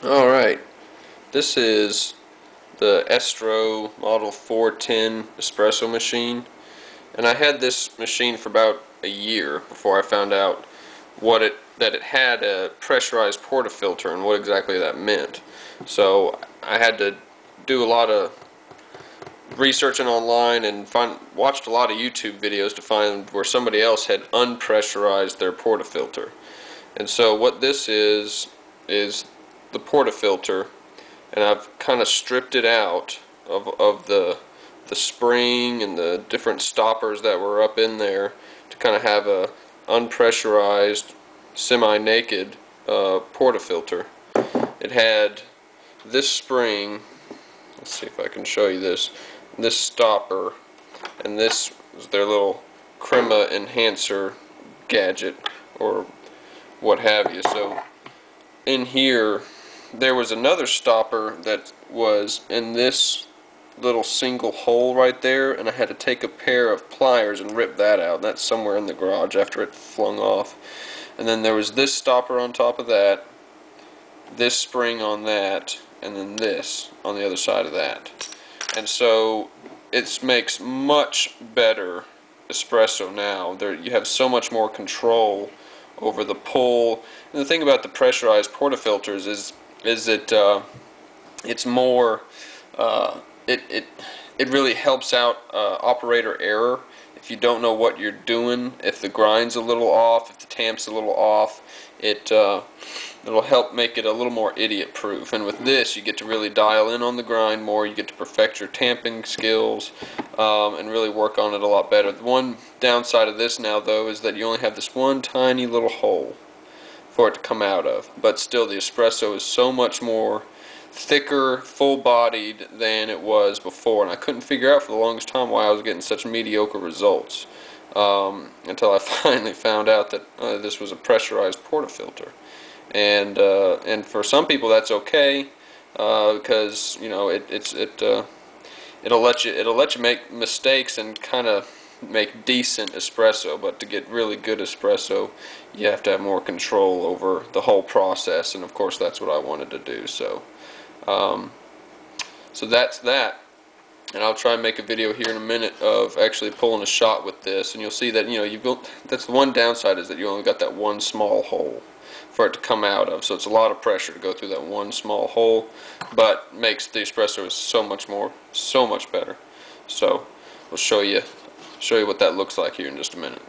Alright, this is the Estro Model 410 espresso machine, and I had this machine for about a year before I found out that it had a pressurized portafilter and what exactly that meant. So I had to do a lot of researching online and watched a lot of YouTube videos to find where somebody else had unpressurized their portafilter. And so what this is the portafilter, and I've kind of stripped it out of the spring and the different stoppers that were up in there to kind of have a unpressurized, semi-naked portafilter. It had this spring, let's see if I can show you this stopper, and this is their little crema enhancer gadget or what have you. So in here there was another stopper that was in this little single hole right there, and I had to take a pair of pliers and rip that out. That's somewhere in the garage after it flung off. And then there was this stopper on top of that, this spring on that, and then this on the other side of that. And so it makes much better espresso now. You have so much more control over the pull. And the thing about the pressurized portafilters is that it's more it really helps out operator error. If you don't know what you're doing, if the grind's a little off, if the tamp's a little off, it'll help make it a little more idiot proof. And with this you get to really dial in on the grind more, you get to perfect your tamping skills, and really work on it a lot better. The one downside of this now though is that you only have this one tiny little hole for it to come out of, but still the espresso is so much more thicker, full-bodied than it was before, and I couldn't figure out for the longest time why I was getting such mediocre results, until I finally found out that this was a pressurized portafilter. And for some people that's okay, because you know it'll let you make mistakes and kind of make decent espresso, but to get really good espresso you have to have more control over the whole process, and of course that's what I wanted to do. So that's that, and I'll try and make a video here in a minute of actually pulling a shot with this, and you'll see that that's the one downside, is that you only got that one small hole for it to come out of, so it's a lot of pressure to go through that one small hole, but makes the espresso so much better. So we'll show you what that looks like here in just a minute.